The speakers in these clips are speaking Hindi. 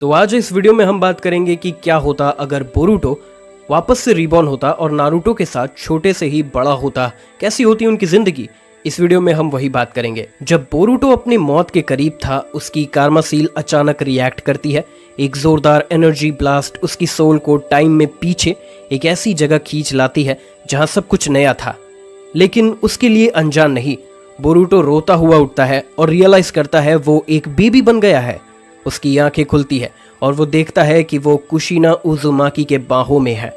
तो आज इस वीडियो में हम बात करेंगे कि क्या होता अगर बोरुटो वापस से रीबॉर्न होता और नारुतो के साथ छोटे से ही बड़ा होता, कैसी होती उनकी जिंदगी। इस वीडियो में हम वही बात करेंगे। जब बोरुटो अपनी मौत के करीब था, उसकी कार्मा सील अचानक रिएक्ट करती है। एक जोरदार एनर्जी ब्लास्ट उसकी सोल को टाइम में पीछे एक ऐसी जगह खींच लाती है जहां सब कुछ नया था, लेकिन उसके लिए अनजान नहीं। बोरुटो रोता हुआ उठता है और रियलाइज करता है वो एक बेबी बन गया है। उसकी आंखें खुलती है और वो देखता है कि वो कुशिना उजुमाकी के बाहों में है,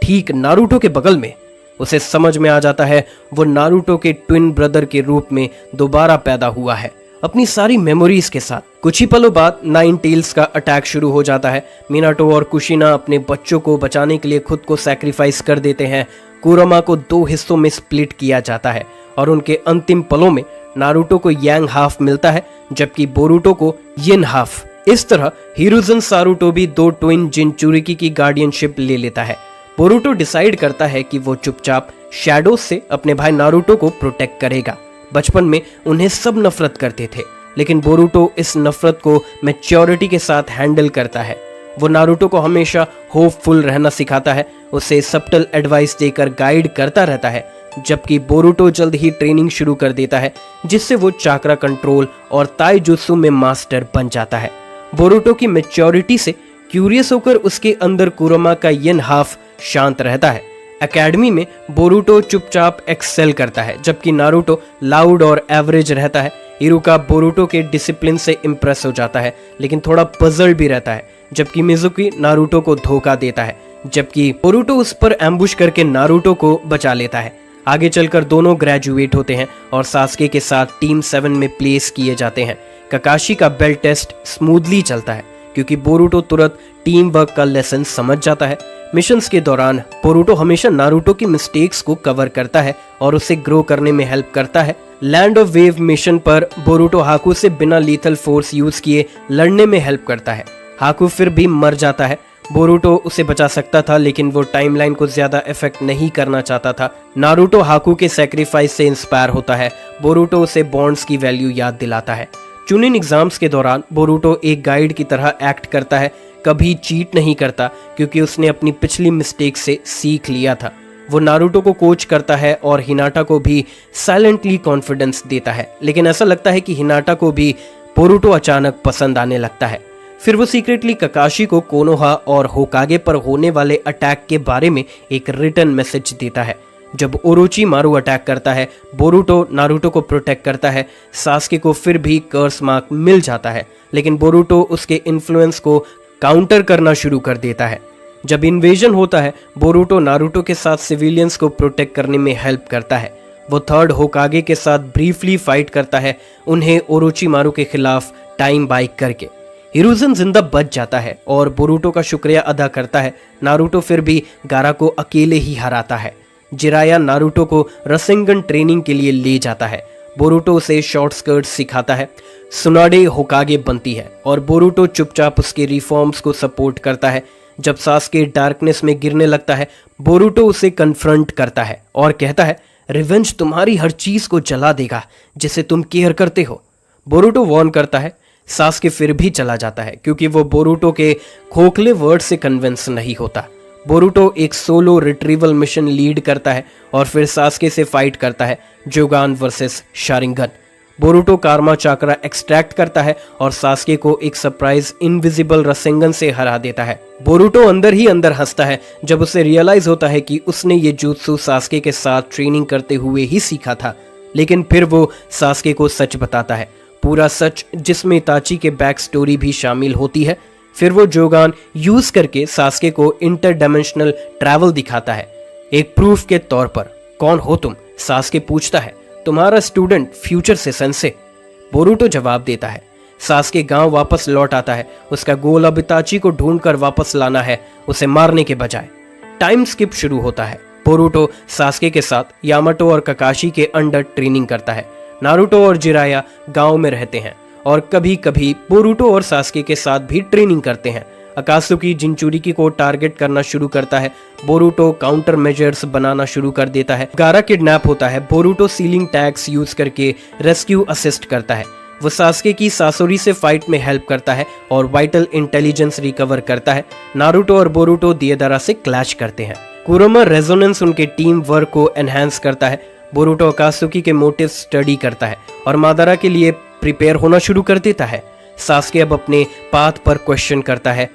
ठीक नारुतो के बगल में। उसे समझ में आ जाता है वो नारुतो के ट्विन ब्रदर के रूप में दोबारा पैदा हुआ है, अपनी सारी मेमोरीज के साथ। कुछ ही पलों बाद नाइन टेल्स का अटैक शुरू हो जाता है। मिनाटो और कुशिना अपने बच्चों को बचाने के लिए खुद को सैक्रिफाइस कर देते हैं। कुरोमा को 2 हिस्सों में स्प्लिट किया जाता है और उनके अंतिम पलों में नारुतो को यांग हाफ मिलता है, जबकि बोरुटो को यिन हाफ। इस तरह हिरुzen सारुतो भी 2 ट्विन जिनचुरिकी की गार्डियनशिप ले लेता है। बोरुटो डिसाइड करता है कि वो चुपचाप शैडोज से अपने भाई नारुतो को प्रोटेक्ट करेगा। बचपन में उन्हें सब नफरत करते थे, लेकिन बोरुटो इस नफरत को मैच्योरिटी के साथ हैंडल करता है। वो नारुतो को हमेशा होपफुल रहना सिखाता है, उसे सब्टल एडवाइस देकर गाइड करता रहता है, जबकि बोरुटो जल्द ही ट्रेनिंग शुरू कर देता है, जिससे वो चाक्रा कंट्रोल और ताइजुत्सु में मास्टर बन जाता है। बोरुटो की मैच्योरिटी से क्यूरियस होकर उसके अंदर कुरोमा का यिन हाफ शांत रहता है। एकेडमी में बोरुटो चुपचाप एक्सेल करता है, जबकि नारुतो लाउड और एवरेज रहता है। इरुका बोरुटो के डिसिप्लिन से इम्प्रेस हो जाता है, लेकिन थोड़ा पजल भी रहता है, जबकि मिजुकी नारुतो को धोखा देता है, जबकि बोरुटो उस पर एम्बुश करके नारुतो को बचा लेता है। आगे चलकर दोनों ग्रेजुएट होते हैं और सास्के के साथ टीम 7 में प्लेस किए जाते हैं। ककाशी का बेल्ट टेस्ट स्मूथली चलता है क्योंकि बोरुटो तुरंत टीम वर्क का लेसन समझ जाता है। मिशंस के दौरान बोरुटो हमेशा नारुतो की मिस्टेक्स को कवर करता है और उसे ग्रो करने में हेल्प करता है। लैंड ऑफ वेव मिशन पर बोरुटो हाकू से बिना लीथल फोर्स यूज किए लड़ने में हेल्प करता है। हाकू फिर भी मर जाता है। बोरुटो उसे बचा सकता था, लेकिन वो टाइमलाइन को ज्यादा इफेक्ट नहीं करना चाहता था। नारुतो हाकू के सैक्रिफाइस से इंस्पायर होता है। बोरुटो उसे बॉन्ड्स की वैल्यू याद दिलाता है। चुनिन एग्जाम्स के दौरान बोरुटो एक गाइड की तरह एक्ट करता है, कभी चीट नहीं करता क्योंकि उसने अपनी पिछली मिस्टेक से सीख लिया था। वो नारुतो को कोच करता है और हिनाटा को भी साइलेंटली कॉन्फिडेंस देता है, लेकिन ऐसा लगता है कि हिनाटा को भी बोरुटो अचानक पसंद आने लगता है। फिर वो सीक्रेटली ककाशी को कोनोहा और होकागे पर होने वाले अटैक के बारे में एक रिटन मैसेज देता है। जब ओरोचिमारू अटैक करता है, बोरुटो नारुतो को प्रोटेक्ट करता है। सास्के को फिर भी कर्स मार्क मिल जाता है, लेकिन बोरुटो उसके इन्फ्लुएंस को काउंटर करना शुरू कर देता है। जब इन्वेजन होता है, बोरुटो नारुतो के साथ सिविलियंस को प्रोटेक्ट करने में हेल्प करता है। वो थर्ड होकागे के साथ ब्रीफली फाइट करता है, उन्हें ओरोचिमारू के खिलाफ टाइम बाइक करके। हिरुzen जिंदा बच जाता है और बोरुटो का शुक्रिया अदा करता है। नारुतो फिर भी गारा को अकेले ही हराता है। जिराया नारुतो को रसेंगन ट्रेनिंग के लिए ले जाता है। बोरुटो उसे शॉर्ट स्कर्ट सिखाता है। सुनाडे होकागे बनती है और बोरुटो चुपचाप उसके रिफॉर्म्स को सपोर्ट करता है। जब सास्के डार्कनेस में गिरने लगता है, बोरुटो उसे कन्फ्रंट करता है और कहता है, रिवेंज तुम्हारी हर चीज को जला देगा जिसे तुम केयर करते हो। बोरुटो वार्न करता है। सास्के फिर भी चला जाता है क्योंकि वो बोरुटो के खोखले वर्ड से कन्विंस नहीं होता। बोरुटो एक सोलो रिट्रीवल मिशन लीड करता है और फिर सास्के से फाइट करता है, Jogan versus Sharingan. Boruto karma chakra extract करता है और सास्के को एक सरप्राइज इनविजिबल रसेंगन से हरा देता है। बोरुटो अंदर ही अंदर हंसता है जब उसे रियलाइज होता है कि उसने ये jutsu सास्के के साथ ट्रेनिंग करते हुए ही सीखा था। लेकिन फिर वो सास्के को सच बताता है, पूरा सच, जिसमें इताची के बैक स्टोरी भी शामिल होती है। फिर वो जोगान यूज करके सास्के को इंटरडायमेंशनल ट्रैवल दिखाता है, एक प्रूफ के तौर पर। कौन हो तुम? सास्के पूछता है। तुम्हारा स्टूडेंट फ्यूचर से सेंसे। बोरुटो जवाब देता है। सास्के गांव वापस लौट आता है। उसका गोल अब इताची को ढूंढकर वापस लाना है, उसे मारने के बजाय। टाइम स्किप शुरू होता है। बोरुटो सास्के के साथ यामाटो और ककाशी के अंडर ट्रेनिंग करता है। नारुतो और जिराया गांव में रहते हैं और कभी कभी बोरुटो और सास्के के साथ भी ट्रेनिंग करते हैं। अकात्सुकी जिनचुरिकी को टारगेट करना शुरू करता है। बोरुटो काउंटर मेजर्स बनाना शुरू कर देता है। गारा किडनैप होता है। बोरुटो सीलिंग टैग्स यूज करके रेस्क्यू असिस्ट करता है। वो सास्के की सासोरी से फाइट में हेल्प करता है और वाइटल इंटेलिजेंस रिकवर करता है। नारुतो और बोरुटो दियदारा से क्लैश करते हैं। कुरोमा रेजोनेंस उनके टीम वर्क को एनहांस करता है। बोरुटो अकात्सुकी के मोटिव स्टडी करता है और मादारा के लिए प्रिपेयर होना शुरू कर देता है। सास्के अब अपने पाथ पर क्वेश्चन करता है,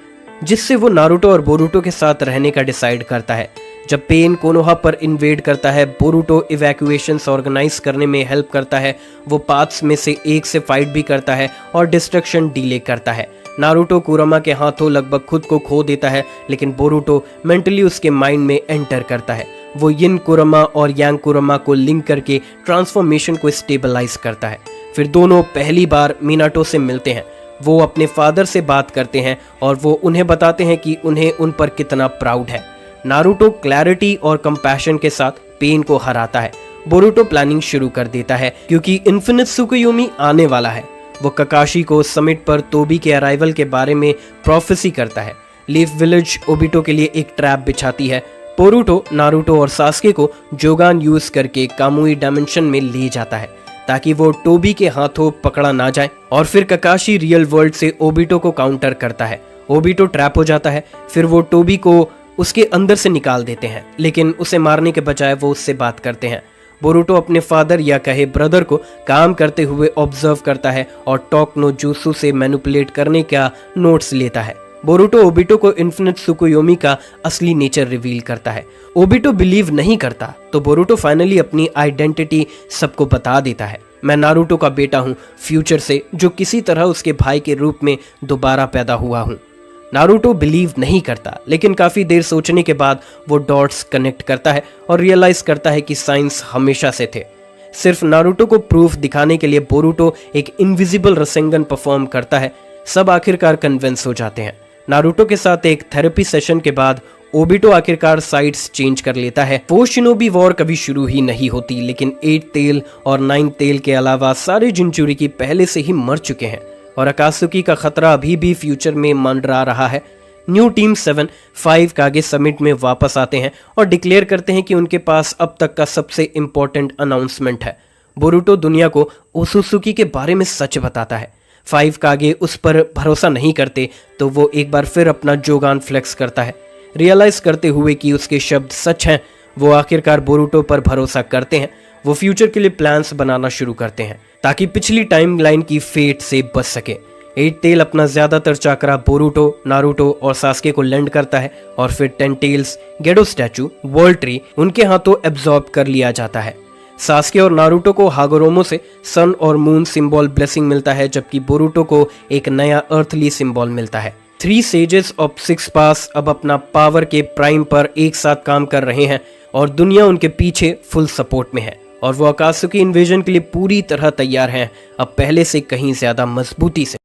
जिससे वो नारुतो और बोरुटो के साथ रहने का डिसाइड करता है। जब पेन कोनोहा पर इन्वेड करता है, बोरुटो इवैक्यूएशंस ऑर्गेनाइज करने में हेल्प करता है। वो पाथ्स में से एक से फाइट भी करता है और डिस्ट्रक्शन डिले करता है। नारुतो कुरोमा के हाथों लगभग खुद को खो देता है, लेकिन बोरुटो मेंटली उसके माइंड में एंटर करता है। वो यिन कुरोमा और यांग कुरोमा को लिंक करके ट्रांसफॉर्मेशन को स्टेबलाइज करता है। फिर दोनों पहली बार मिनाटो से मिलते हैं। वो अपने फादर से बात करते हैं और वो उन्हें बताते हैं कि उन्हें उन पर कितना प्राउड है। नारुतो क्लैरिटी और कंपैशन के साथ पेन को हराता है। बोरुटो प्लानिंग शुरू कर देता है क्योंकि इन्फिनिट त्सुकुयोमी आने वाला है। वो ककाशी को समिट पर तोबी के अराइवल के बारे में प्रोफेसी करता है। लीफ विलेज ओबिटो के लिए एक ट्रैप बिछाती है। बोरुटो, नारुतो और सास्के को जोगान यूज करके कामुई डायमेंशन में ले जाता है ताकि वो टोबी के हाथों पकड़ा ना जाए, और फिर ककाशी रियल वर्ल्ड से ओबिटो को काउंटर करता है। ओबिटो ट्रैप हो जाता है। फिर वो टोबी को उसके अंदर से निकाल देते हैं, लेकिन उसे मारने के बजाय वो उससे बात करते हैं। बोरुटो अपने फादर या कहे ब्रदर को काम करते हुए ऑब्जर्व करता है और टॉक नो जूसू से मैनिपुलेट करने का नोट्स लेता है। बोरुटो ओबिटो को इन्फिनिट त्सुकुयोमी का असली नेचर रिवील करता है। ओबिटो बिलीव नहीं करता, तो बोरुटो फाइनली अपनी आइडेंटिटी सबको बता देता है। मैं नारुतो का बेटा हूँ फ्यूचर से, जो किसी तरह उसके भाई के रूप में दोबारा पैदा हुआ हूँ। नारुतो बिलीव नहीं करता, लेकिन काफी देर सोचने के बाद वो डॉट्स कनेक्ट करता है और रियलाइज करता है कि साइंस हमेशा से थे। सिर्फ नारुतो को प्रूफ दिखाने के लिए बोरुटो एक इनविजिबल रसेंगन परफॉर्म करता है। सब आखिरकार कन्विंस हो जाते हैं। नारुतो के साथ एक थेरेपी सेशन के बाद ओबिटो आखिरकार साइड्स चेंज कर लेता है। वो शिनोबी वॉर कभी शुरू ही नहीं होती, लेकिन 8 टेल और 9 टेल के अलावा सारे जिनचुरिकी पहले से ही मर चुके हैं और अकात्सुकी का खतरा अभी भी फ्यूचर में मंडरा रहा है। न्यू टीम 7 5 कागे समिट में वापस आते हैं और डिक्लेयर करते हैं कि उनके पास अब तक का सबसे इम्पोर्टेंट अनाउंसमेंट है। बोरुटो दुनिया को ओसुसुकी के बारे में सच बताता है। 5 कागे उस पर भरोसा नहीं करते, तो वो एक बार फिर अपना जोगान फ्लेक्स करता है। रियलाइज करते हुए कि उसके शब्द सच हैं, वो आखिरकार बोरुटो पर भरोसा करते हैं। वो फ्यूचर के लिए प्लान्स बनाना शुरू करते हैं ताकि पिछली टाइमलाइन की फेट से बच सके। 8 टेल अपना ज्यादातर चाकरा बोरुटो, नारुतो और सास्के को लेंड करता है और फिर 10 टेल्स, गेडो स्टैचू, वर्ल्ड ट्री उनके हाथों एब्जॉर्ब कर लिया जाता है। सास्के और नारुतो को हागोरोमो से सन और मून सिंबल ब्लेसिंग मिलता है, जबकि बोरुटो को एक नया अर्थली सिंबल मिलता है। 3 सेजेस ऑफ 6 पास अब अपना पावर के प्राइम पर एक साथ काम कर रहे हैं और दुनिया उनके पीछे फुल सपोर्ट में है और वो अकात्सुकी इन्वेजन के लिए पूरी तरह तैयार हैं, अब पहले से कहीं ज्यादा मजबूती से।